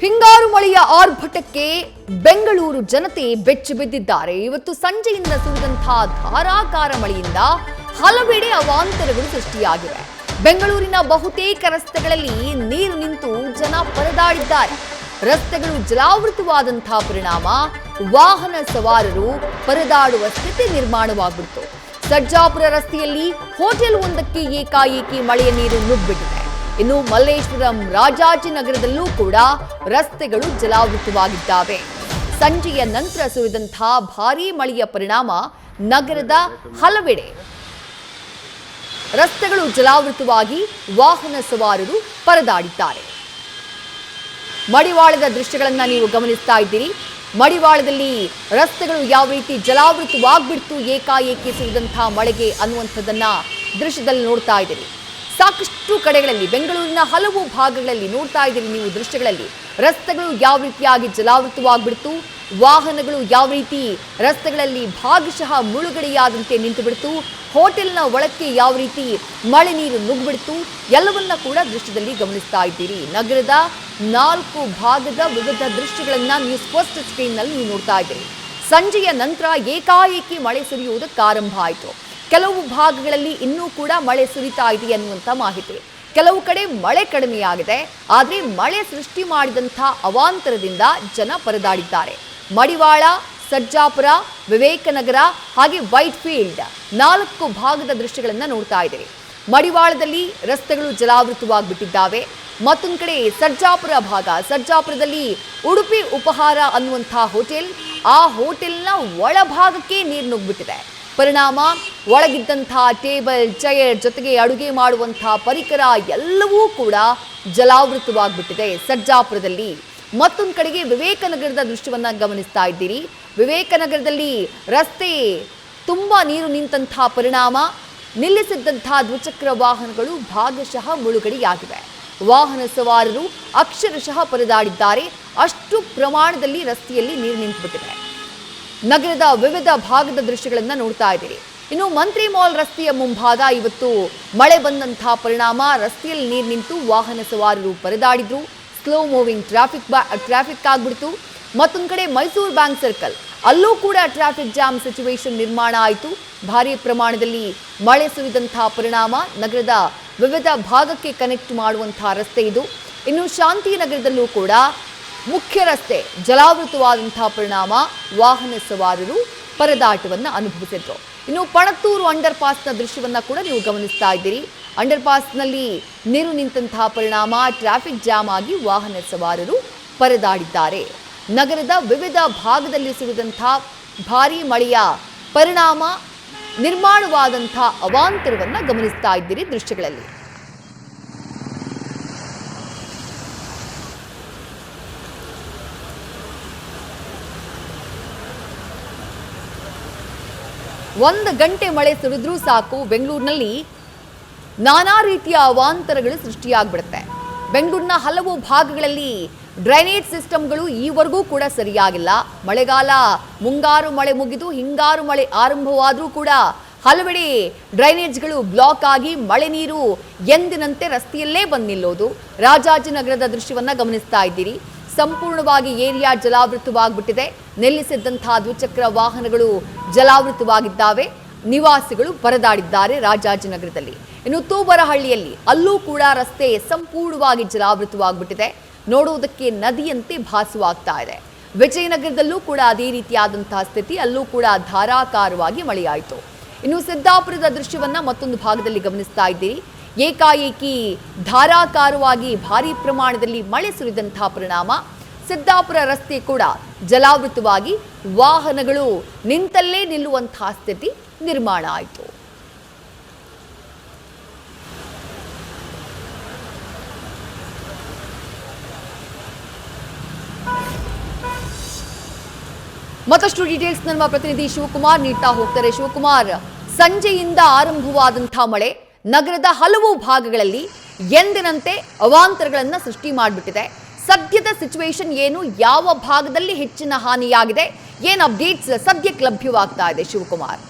ಹಿಂಗಾರು ಮಳೆಯ ಆರ್ಭಟಕ್ಕೆ ಬೆಂಗಳೂರು ಜನತೆ ಬೆಚ್ಚಿ ಬಿದ್ದಿದ್ದಾರೆ. ಇವತ್ತು ಸಂಜೆಯಿಂದ ಸುರಿದಂತಹ ಧಾರಾಕಾರ ಮಳೆಯಿಂದ ಹಲವೆಡೆ ಅವಾಂತರಗಳು ಸೃಷ್ಟಿಯಾಗಿವೆ. ಬೆಂಗಳೂರಿನ ಬಹುತೇಕ ರಸ್ತೆಗಳಲ್ಲಿ ನೀರು ನಿಂತು ಜನ ಪರದಾಡಿದ್ದಾರೆ. ರಸ್ತೆಗಳು ಜಲಾವೃತವಾದಂತಹ ಪರಿಣಾಮ ವಾಹನ ಸವಾರರು ಪರದಾಡುವ ಸ್ಥಿತಿ ನಿರ್ಮಾಣವಾಗಿತ್ತು. ಸರ್ಜಾಪುರ ರಸ್ತೆಯಲ್ಲಿ ಹೋಟೆಲ್ ಒಂದಕ್ಕೆ ಏಕಾಏಕಿ ಮಳೆಯ ನೀರು ನುಗ್ಗಿಬಿಟ್ಟಿದೆ. ಇನ್ನು ಮಲ್ಲೇಶ್ವರಂ, ರಾಜಾಜಿನಗರದಲ್ಲೂ ಕೂಡ ರಸ್ತೆಗಳು ಜಲಾವೃತವಾಗಿದ್ದಾವೆ. ಸಂಜೆಯ ನಂತರ ಸುರಿದಂತಹ ಭಾರೀ ಮಳೆಯ ಪರಿಣಾಮ ನಗರದ ಹಲವೆಡೆ ರಸ್ತೆಗಳು ಜಲಾವೃತವಾಗಿ ವಾಹನ ಸವಾರರು ಪರದಾಡಿದ್ದಾರೆ. ಮಡಿವಾಳದ ದೃಶ್ಯಗಳನ್ನ ನೀವು ಗಮನಿಸ್ತಾ ಇದ್ದೀರಿ. ಮಡಿವಾಳದಲ್ಲಿ ರಸ್ತೆಗಳು ಯಾವ ರೀತಿ ಜಲಾವೃತವಾಗ್ಬಿಡ್ತು ಏಕಾಏಕಿ ಸುರಿದಂತಹ ಮಳೆಗೆ ಅನ್ನುವಂಥದ್ದನ್ನ ದೃಶ್ಯದಲ್ಲಿ ನೋಡ್ತಾ ಇದ್ದೀರಿ. ಸಾಕಷ್ಟು ಕಡೆಗಳಲ್ಲಿ ಬೆಂಗಳೂರಿನ ಹಲವು ಭಾಗಗಳಲ್ಲಿ ನೋಡ್ತಾ ಇದ್ದೀರಿ ನೀವು ದೃಶ್ಯಗಳಲ್ಲಿ. ರಸ್ತೆಗಳು ಯಾವ ರೀತಿಯಾಗಿ ಜಲಾವೃತವಾಗ್ಬಿಡ್ತು, ವಾಹನಗಳು ಯಾವ ರೀತಿ ರಸ್ತೆಗಳಲ್ಲಿ ಭಾಗಶಃ ಮುಳುಗಡೆಯಾದಂತೆ ನಿಂತು ಬಿಡ್ತು, ಹೋಟೆಲ್ನ ಒಳಕ್ಕೆ ಯಾವ ರೀತಿ ಮಳೆ ನೀರು ನುಗ್ಗಿಬಿಡ್ತು, ಎಲ್ಲವನ್ನ ಕೂಡ ದೃಶ್ಯದಲ್ಲಿ ಗಮನಿಸ್ತಾ ಇದ್ದೀರಿ. ನಗರದ 4 ಭಾಗದ ವಿವಿಧ ದೃಶ್ಯಗಳನ್ನ ನೀವು ಸ್ಪಷ್ಟ ಸ್ಕ್ರೀನ್ನಲ್ಲಿ ನೀವು ನೋಡ್ತಾ ಇದ್ದೀರಿ. ಸಂಜೆಯ ನಂತರ ಏಕಾಏಕಿ ಮಳೆ ಸುರಿಯುವುದಕ್ಕೆ ಆರಂಭ ಆಯಿತು. ಕೆಲವು ಭಾಗಗಳಲ್ಲಿ ಇನ್ನೂ ಕೂಡ ಮಳೆ ಸುರಿತಾ ಇದೆ ಅನ್ನುವಂಥ ಮಾಹಿತಿ. ಕೆಲವು ಕಡೆ ಮಳೆ ಕಡಿಮೆಯಾಗಿದೆ, ಆದರೆ ಮಳೆ ಸೃಷ್ಟಿ ಮಾಡಿದಂಥ ಅವಾಂತರದಿಂದ ಜನ ಪರದಾಡಿದ್ದಾರೆ. ಮಡಿವಾಳ, ಸರ್ಜಾಪುರ, ವಿವೇಕನಗರ ಹಾಗೆ ವೈಟ್ ಫೀಲ್ಡ್ 4 ಭಾಗದ ದೃಶ್ಯಗಳನ್ನು ನೋಡ್ತಾ ಇದ್ದೀರಿ. ಮಡಿವಾಳದಲ್ಲಿ ರಸ್ತೆಗಳು ಜಲಾವೃತವಾಗಿಬಿಟ್ಟಿದ್ದಾವೆ. ಮತ್ತೊಂದು ಕಡೆ ಸರ್ಜಾಪುರ ಭಾಗ, ಸರ್ಜಾಪುರದಲ್ಲಿ ಉಡುಪಿ ಉಪಹಾರ ಅನ್ನುವಂಥ ಹೋಟೆಲ್, ಆ ಹೋಟೆಲ್ನ ಒಳಭಾಗಕ್ಕೆ ನೀರು ನುಗ್ಗಿಬಿಟ್ಟಿದೆ. ಪರಿಣಾಮ ಒಳಗಿದ್ದಂತಹ ಟೇಬಲ್, ಚೇರ್ ಜೊತೆಗೆ ಅಡುಗೆ ಮಾಡುವಂತಹ ಪರಿಕರ ಎಲ್ಲವೂ ಕೂಡ ಜಲಾವೃತವಾಗ್ಬಿಟ್ಟಿದೆ ಸರ್ಜಾಪುರದಲ್ಲಿ. ಮತ್ತೊಂದು ಕಡೆಗೆ ವಿವೇಕನಗರದ ದೃಶ್ಯವನ್ನ ಗಮನಿಸ್ತಾ ಇದ್ದೀರಿ. ವಿವೇಕನಗರದಲ್ಲಿ ರಸ್ತೆ ತುಂಬಾ ನೀರು ನಿಂತಹ ಪರಿಣಾಮ ನಿಲ್ಲಿಸಿದ್ದಂತಹ ದ್ವಿಚಕ್ರ ವಾಹನಗಳು ಭಾಗಶಃ ಮುಳುಗಡೆಯಾಗಿವೆ. ವಾಹನ ಸವಾರರು ಅಕ್ಷರಶಃ ಪರದಾಡಿದ್ದಾರೆ. ಅಷ್ಟು ಪ್ರಮಾಣದಲ್ಲಿ ರಸ್ತೆಯಲ್ಲಿ ನೀರು ನಿಂತುಬಿಟ್ಟಿದೆ. ನಗರದ ವಿವಿಧ ಭಾಗದ ದೃಶ್ಯಗಳನ್ನು ನೋಡ್ತಾ ಇದ್ದೀರಿ. ಇನ್ನು ಮಂತ್ರಿ ಮಾಲ್ ರಸ್ತೆಯ ಮುಂಭಾಗ ಇವತ್ತು ಮಳೆ ಬಂದಂತಹ ಪರಿಣಾಮ ರಸ್ತೆಯಲ್ಲಿ ನೀರು ನಿಂತು ವಾಹನ ಸವಾರರು ಪರದಾಡಿದ್ರು. ಸ್ಲೋ ಮೂವಿಂಗ್ ಟ್ರಾಫಿಕ್ ಆಗ್ಬಿಡ್ತು. ಮತ್ತೊಂದು ಕಡೆ ಮೈಸೂರು ಬ್ಯಾಂಕ್ ಸರ್ಕಲ್, ಅಲ್ಲೂ ಕೂಡ ಟ್ರಾಫಿಕ್ ಜಾಮ್ ಸಿಚುವೇಶನ್ ನಿರ್ಮಾಣ ಆಯಿತು. ಭಾರೀ ಪ್ರಮಾಣದಲ್ಲಿ ಮಳೆ ಸುರಿದಂತಹ ಪರಿಣಾಮ ನಗರದ ವಿವಿಧ ಭಾಗಕ್ಕೆ ಕನೆಕ್ಟ್ ಮಾಡುವಂತಹ ರಸ್ತೆ ಇದು. ಇನ್ನು ಶಾಂತಿನಗರದಲ್ಲೂ ಕೂಡ ಮುಖ್ಯ ರಸ್ತೆ ಜಲಾವೃತವಾದಂತಹ ಪರಿಣಾಮ ವಾಹನ ಸವಾರರು ಪರದಾಟವನ್ನು ಅನುಭವಿಸಿದ್ರು. ಇನ್ನು ಪಣತ್ತೂರು ಅಂಡರ್ ಪಾಸ್ನ ದೃಶ್ಯವನ್ನ ಕೂಡ ನೀವು ಗಮನಿಸ್ತಾ ಇದ್ದೀರಿ. ಅಂಡರ್ ಪಾಸ್ನಲ್ಲಿ ನೀರು ನಿಂತಹ ಪರಿಣಾಮ ಟ್ರಾಫಿಕ್ ಜಾಮ್ ಆಗಿ ವಾಹನ ಸವಾರರು ಪರದಾಡಿದ್ದಾರೆ. ನಗರದ ವಿವಿಧ ಭಾಗದಲ್ಲಿ ಸುರಿದಂತಹ ಭಾರೀ ಮಳೆಯ ಪರಿಣಾಮ ನಿರ್ಮಾಣವಾದಂತಹ ಅವಾಂತರವನ್ನ ಗಮನಿಸ್ತಾ ಇದ್ದೀರಿ ದೃಶ್ಯಗಳಲ್ಲಿ. ಒಂದು ಗಂಟೆ ಮಳೆ ಸುರಿದ್ರೂ ಸಾಕು ಬೆಂಗಳೂರಿನಲ್ಲಿ ನಾನಾ ರೀತಿಯ ಅವಾಂತರಗಳು ಸೃಷ್ಟಿಯಾಗ್ಬಿಡುತ್ತೆ. ಬೆಂಗಳೂರಿನ ಹಲವು ಭಾಗಗಳಲ್ಲಿ ಡ್ರೈನೇಜ್ ಸಿಸ್ಟಮ್ಗಳು ಈವರೆಗೂ ಕೂಡ ಸರಿಯಾಗಿಲ್ಲ. ಮಳೆಗಾಲ ಮುಂಗಾರು ಮಳೆ ಮುಗಿದು ಹಿಂಗಾರು ಮಳೆ ಆರಂಭವಾದರೂ ಕೂಡ ಹಲವೆಡೆ ಡ್ರೈನೇಜ್ಗಳು ಬ್ಲಾಕ್ ಆಗಿ ಮಳೆ ನೀರು ಎಂದಿನಂತೆ ರಸ್ತೆಯಲ್ಲೇ ಬಂದು ನಿಲ್ಲೋದು. ರಾಜಾಜಿನಗರದ ದೃಶ್ಯವನ್ನ ಗಮನಿಸ್ತಾ ಇದ್ದೀರಿ. ಸಂಪೂರ್ಣವಾಗಿ ಏರಿಯಾ ಜಲಾವೃತವಾಗ್ಬಿಟ್ಟಿದೆ. ನಿಲ್ಲಿಸಿದ್ದಂತಹ ದ್ವಿಚಕ್ರ ವಾಹನಗಳು ಜಲಾವೃತವಾಗಿದ್ದಾವೆ. ನಿವಾಸಿಗಳು ಪರದಾಡಿದ್ದಾರೆ ರಾಜಾಜಿನಗರದಲ್ಲಿ. ಇನ್ನು ತೂಬರಹಳ್ಳಿಯಲ್ಲಿ ಅಲ್ಲೂ ಕೂಡ ರಸ್ತೆ ಸಂಪೂರ್ಣವಾಗಿ ಜಲಾವೃತವಾಗ್ಬಿಟ್ಟಿದೆ. ನೋಡುವುದಕ್ಕೆ ನದಿಯಂತೆ ಭಾಸವಾಗ್ತಾ ಇದೆ. ವಿಜಯನಗರದಲ್ಲೂ ಕೂಡ ಅದೇ ರೀತಿಯಾದಂತಹ ಸ್ಥಿತಿ, ಅಲ್ಲೂ ಕೂಡ ಧಾರಾಕಾರವಾಗಿ ಮಳೆಯಾಯಿತು. ಇನ್ನು ಸಿದ್ದಾಪುರದ ದೃಶ್ಯವನ್ನ ಮತ್ತೊಂದು ಭಾಗದಲ್ಲಿ ಗಮನಿಸ್ತಾ ಇದ್ದೀರಿ. ಏಕಾಏಕಿ ಧಾರಾಕಾರವಾಗಿ ಭಾರೀ ಪ್ರಮಾಣದಲ್ಲಿ ಮಳೆ ಸುರಿದಂತಹ ಪರಿಣಾಮ ಸಿದ್ದಾಪುರ ರಸ್ತೆ ಕೂಡ ಜಲಾವೃತವಾಗಿ ವಾಹನಗಳು ನಿಂತಲ್ಲೇ ನಿಲ್ಲುವಂತಹ ಸ್ಥಿತಿ ನಿರ್ಮಾಣ ಆಯಿತು. ಮತ್ತಷ್ಟು ಡೀಟೇಲ್ಸ್ ನಮ್ಮ ಪ್ರತಿನಿಧಿ ಶಿವಕುಮಾರ್ ನೀಡ್ತಾ ಹೋಗ್ತಾರೆ. ಶಿವಕುಮಾರ್, ಸಂಜೆಯಿಂದ ಆರಂಭವಾದಂತಹ ಮಳೆ ನಗರದ ಹಲವು ಭಾಗಗಳಲ್ಲಿ ಎಂದಿನಂತೆ ಅವಾಂತರಗಳನ್ನು ಸೃಷ್ಟಿ ಮಾಡಿಬಿಟ್ಟಿದೆ. ಸದ್ಯದ ಸಿಚುವೇಶನ್ ಏನು, ಯಾವ ಭಾಗದಲ್ಲಿ ಹೆಚ್ಚಿನ ಹಾನಿಯಾಗಿದೆ, ಏನು ಅಪ್ಡೇಟ್ಸ್ ಸದ್ಯಕ್ಕೆ ಲಭ್ಯವಾಗ್ತಾ ಇದೆ ಶಿವಕುಮಾರ್?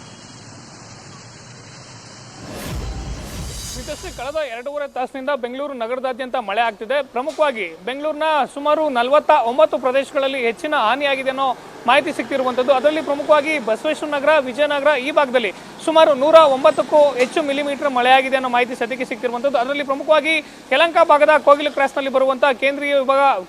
ಇದಷ್ಟೇ ಕಳೆದ 2.5 ತಾಸಿನಿಂದ ಬೆಂಗಳೂರು ನಗರದಾದ್ಯಂತ ಮಳೆ ಆಗ್ತಿದೆ. ಪ್ರಮುಖವಾಗಿ ಬೆಂಗಳೂರಿನ ಸುಮಾರು 49 ಪ್ರದೇಶಗಳಲ್ಲಿ ಹೆಚ್ಚಿನ ಹಾನಿಯಾಗಿದೆ ಅನ್ನೋ ಮಾಹಿತಿ ಸಿಗ್ತಿರುವಂಥದ್ದು. ಅದರಲ್ಲಿ ಪ್ರಮುಖವಾಗಿ ಬಸವೇಶ್ವರ ನಗರ, ವಿಜಯನಗರ ಈ ಭಾಗದಲ್ಲಿ ಸುಮಾರು 109ಕ್ಕೂ ಹೆಚ್ಚು ಮಿಲಿಮೀಟರ್ ಮಳೆಯಾಗಿದೆ ಅನ್ನೋ ಮಾಹಿತಿ ಸದ್ಯಕ್ಕೆ ಸಿಗ್ತಿರುವಂಥದ್ದು. ಅದರಲ್ಲಿ ಪ್ರಮುಖವಾಗಿ ಯಲಹಂಕ ಭಾಗದ ಕೋಗಿಲು ಕ್ರಾಸ್ನಲ್ಲಿ ಬರುವಂಥ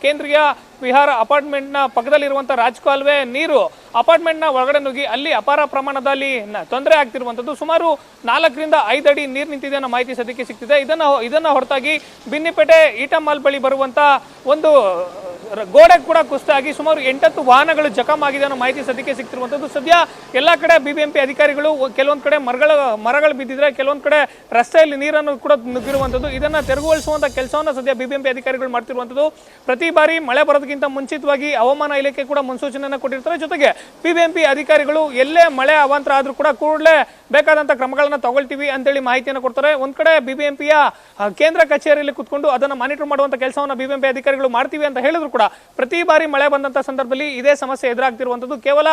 ಕೇಂದ್ರೀಯ ವಿಹಾರ ಅಪಾರ್ಟ್ಮೆಂಟ್ನ ಪಕ್ಕದಲ್ಲಿರುವಂಥ ರಾಜಕಾಲುವೆ ನೀರು ಅಪಾರ್ಟ್ಮೆಂಟ್ನ ಒಳಗಡೆ ನುಗ್ಗಿ ಅಲ್ಲಿ ಅಪಾರ ಪ್ರಮಾಣದಲ್ಲಿ ತೊಂದರೆ ಆಗ್ತಿರುವಂಥದ್ದು. ಸುಮಾರು 4 ರಿಂದ 5 ಅಡಿ ನೀರು ನಿಂತಿದೆ ಅನ್ನೋ ಮಾಹಿತಿ ಸದ್ಯಕ್ಕೆ ಸಿಗ್ತಿದೆ. ಇದನ್ನ ಹೊರತಾಗಿ ಬಿನ್ನಿಪೇಟೆ ಈಟಮಾಲ್ ಬಳಿ ಬರುವಂಥ ಒಂದು ಗೋಡೆ ಕೂಡ ಕುಸಿತಾಗಿ ಸುಮಾರು 8 ವಾಹನಗಳು ಜಖಮ್ ಆಗಿದೆ ಅನ್ನೋ ಮಾಹಿತಿ ಸದ್ಯಕ್ಕೆ ಸಿಗ್ತಿರುವಂಥದ್ದು. ಸದ್ಯ ಎಲ್ಲ ಕಡೆ ಬಿಬಿಎಂಪಿ ಅಧಿಕಾರಿಗಳು ಕೆಲವೊಂದು ಕಡೆ ಮರಗಳು ಬಿದ್ದಿದ್ರೆ, ಕೆಲವೊಂದು ಕಡೆ ರಸ್ತೆಯಲ್ಲಿ ನೀರನ್ನು ಕೂಡ ನುಗ್ಗಿರುವಂಥದ್ದು. ಇದನ್ನ ತೆರವುಗೊಳಿಸುವಂತ ಕೆಲಸವನ್ನು ಸದ್ಯ ಬಿಬಿಎಂಪಿ ಅಧಿಕಾರಿಗಳು ಮಾಡ್ತಿರುವಂಥದ್ದು. ಪ್ರತಿ ಬಾರಿ ಮಳೆ ಬರೋದಕ್ಕಿಂತ ಮುಂಚಿತವಾಗಿ ಹವಾಮಾನ ಇಲಾಖೆ ಕೂಡ ಮುನ್ಸೂಚನೆಯನ್ನು ಕೊಟ್ಟಿರ್ತಾರೆ. ಜೊತೆಗೆ ಬಿಬಿಎಂಪಿ ಅಧಿಕಾರಿಗಳು ಎಲ್ಲೇ ಮಳೆ ಅವಾಂತರ ಆದ್ರೂ ಕೂಡ ಕೂಡಲೇ ಬೇಕಾದಂತ ಕ್ರಮಗಳನ್ನ ತಗೊಳ್ತೀವಿ ಅಂತೇಳಿ ಮಾಹಿತಿಯನ್ನು ಕೊಡ್ತಾರೆ. ಒಂದ್ ಕಡೆ ಬಿಬಿಎಂಪಿಯ ಕೇಂದ್ರ ಕಚೇರಿಯಲ್ಲಿ ಕುತ್ಕೊಂಡು ಅದನ್ನ ಮಾನಿಟರ್ ಮಾಡುವಂತ ಕೆಲಸವನ್ನ ಬಿಬಿಎಂಪಿ ಅಧಿಕಾರಿಗಳು ಮಾಡ್ತೀವಿ ಅಂತ ಹೇಳಿದ್ರು ಕೂಡ ಪ್ರತಿ ಬಾರಿ ಮಳೆ ಬಂದಂತ ಸಂದರ್ಭದಲ್ಲಿ ಇದೇ ಸಮಸ್ಯೆ ಎದುರಾಗ್ತಿರುವಂತದ್ದು. ಕೇವಲ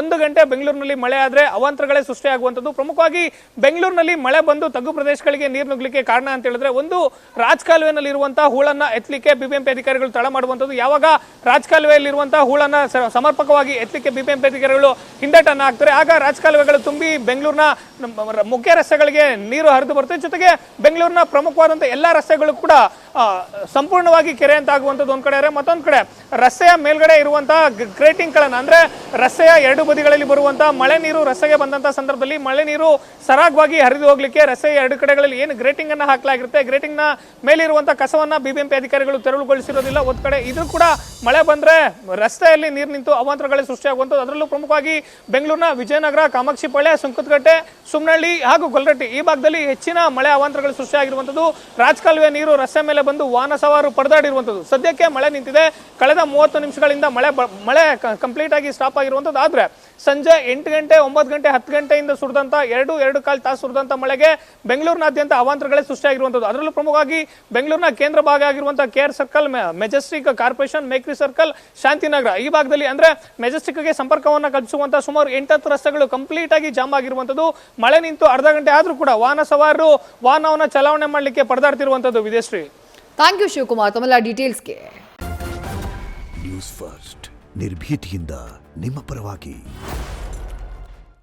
1 ಗಂಟೆ ಬೆಂಗಳೂರಿನಲ್ಲಿ ಮಳೆ ಆದ್ರೆ ಅವಾಂತರಗಳೇ ಸೃಷ್ಟಿಯಾಗುವಂತದ್ದು. ಪ್ರಮುಖವಾಗಿ ಬೆಂಗಳೂರಿನಲ್ಲಿ ಮಳೆ ಬಂದು ತಗ್ಗು ಪ್ರದೇಶಗಳಿಗೆ ನೀರು ನುಗ್ಲಿಕ್ಕೆ ಕಾರಣ ಅಂತ ಹೇಳಿದ್ರೆ, ಒಂದು ರಾಜಕಾಲುವೆನಲ್ಲಿ ಇರುವಂತಹ ಹೂಳನ್ನ ಎತ್ತಲಿಕ್ಕೆ ಬಿಬಿಎಂಪಿ ಅಧಿಕಾರಿಗಳು ತಡ ಮಾಡುವಂತದ್ದು. ಯಾವಾಗ ರಾಜಕಾಲುವೆಯಲ್ಲಿರುವಂತಹ ಹೂಳನ್ನ ಸಮರ್ಪಕವಾಗಿ ಎತ್ತಲಿಕ್ಕೆ ಬಿಬಿಎಂಪಿ ಅಧಿಕಾರಿಗಳು ಹಿಂದೇಟನ್ನ ಹಾಕ್ತಾರೆ, ಆಗ ರಾಜಕಾಲುವೆಗಳು ತುಂಬಿ ಬೆಂಗಳೂರಿನ ಮುಖ್ಯ ರಸ್ತೆಗಳಿಗೆ ನೀರು ಹರಿದು ಬರುತ್ತೆ. ಜೊತೆಗೆ ಬೆಂಗಳೂರಿನ ಪ್ರಮುಖವಾದಂತಹ ಎಲ್ಲಾ ರಸ್ತೆಗಳು ಕೂಡ ಸಂಪೂರ್ಣವಾಗಿ ಕೆರೆ ಅಂತ ಆಗುವಂಥದ್ದು ಒಂದ್ ಕಡೆ. ಮತ್ತೊಂದ್ ಕಡೆ ರಸ್ತೆಯ ಮೇಲ್ಗಡೆ ಇರುವಂತಹ ಗ್ರೇಟಿಂಗ್ ಗಳನ್ನ, ಅಂದ್ರೆ ರಸ್ತೆಯ 2 ಬದಿಗಳಲ್ಲಿ ಬರುವಂತಹ ಮಳೆ ನೀರು ರಸ್ತೆಗೆ ಬಂದಂತಹ ಸಂದರ್ಭದಲ್ಲಿ ಮಳೆ ನೀರು ಸರಾಗವಾಗಿ ಹರಿದು ಹೋಗ್ಲಿಕ್ಕೆ ರಸ್ತೆಯ 2 ಕಡೆಗಳಲ್ಲಿ ಏನು ಗ್ರೇಟಿಂಗ್ ಅನ್ನ ಹಾಕಲಾಗಿರುತ್ತೆ, ಗ್ರೇಟಿಂಗ್ ನ ಮೇಲಿರುವಂತಹ ಕಸವನ್ನ ಬಿಬಿಎಂಪಿ ಅಧಿಕಾರಿಗಳು ತೆರವುಗೊಳಿಸಿರೋದಿಲ್ಲ. ಒಂದ್ ಕಡೆ ಇದು ಕೂಡ ಮಳೆ ಬಂದ್ರೆ ರಸ್ತೆಯಲ್ಲಿ ನೀರು ನಿಂತು ಅವಾಂತರಗಳೇ ಸೃಷ್ಟಿಯಾಗುವಂಥದ್ದು. ಅದರಲ್ಲೂ ಪ್ರಮುಖವಾಗಿ ಬೆಂಗಳೂರಿನ ವಿಜಯನಗರ, ಕಾಮಾಕ್ಷಿಪಾಳ್ಯ, ಸುಂಕದಕಟ್ಟೆ, ಸುಮ್ನಹಳ್ಳಿ ಹಾಗೂ ಗೊಲ್ರಟ್ಟಿ ಈ ಭಾಗದಲ್ಲಿ ಹೆಚ್ಚಿನ ಮಳೆ ಅವಾಂತರಗಳು ಸೃಷ್ಟಿಯಾಗಿರುವಂಥದ್ದು. ರಾಜಕಾಲುವೆ ನೀರು ರಸ್ತೆ ಮೇಲೆ ಬಂದು ವಾಹನ ಸವಾರರು ಪರದಾಡಿರುವಂಥದ್ದು. ಸದ್ಯಕ್ಕೆ ಮಳೆ ನಿಂತಿದೆ. ಕಳೆದ 30 ನಿಮಿಷಗಳಿಂದ ಮಳೆ ಕಂಪ್ಲೀಟ್ ಆಗಿ ಸ್ಟಾಪ್ ಆಗಿರುವಂಥದ್ದು. ಆದ್ರೆ ಸಂಜೆ 8 ಗಂಟೆ, 9 ಗಂಟೆ, 10 ಗಂಟೆಯಿಂದ ಸುರಿದಂತ 2.25 ತಾಸು ಸುರಿದಂತ ಮಳೆಗೆ ಬೆಂಗಳೂರಿನಾದ್ಯಂತ ಅವಾಂತರಗಳೇ ಸೃಷ್ಟಿಯಾಗಿರುವಂಥದ್ದು. ಅದರಲ್ಲೂ ಪ್ರಮುಖವಾಗಿ ಬೆಂಗಳೂರಿನ ಕೇಂದ್ರ ಭಾಗ ಆಗಿರುವಂತಹ KR circle, Majestic corporation, Mekhri circle, Shantinagar ಈ ಭಾಗದಲ್ಲಿ, ಅಂದ್ರೆ ಮೆಜೆಸ್ಟಿಕ್ಗೆ ಸಂಪರ್ಕವನ್ನ ಕಲ್ಪಿಸುವಂತಹ ಸುಮಾರು 8 ರಸ್ತೆಗಳು ಕಂಪ್ಲೀಟ್ ಆಗಿ ಜಾಮ್ ಆಗಿರುವಂಥದ್ದು. ಮಳೆ ನಿಂತು ಅರ್ಧ ಗಂಟೆ ಆದ್ರೂ ಕೂಡ ವಾಹನ ಸವಾರರು ವಾಹನವನ್ನ ಚಲಾವಣೆ ಮಾಡಲಿಕ್ಕೆ ಪರದಾಡ್ತಿರುವಂಥದ್ದು. ವಿದೇಶ್ರೀ, ಥ್ಯಾಂಕ್ ಯು ಶಿವಕುಮಾರ್ ತಮ್ಮೆಲ್ಲ ಡೀಟೇಲ್ಸ್ಗೆ. ನ್ಯೂಸ್ ಫಸ್ಟ್ ನಿರ್ಭೀತಿಯಿಂದ ನಿಮ್ಮ ಪರವಾಗಿ.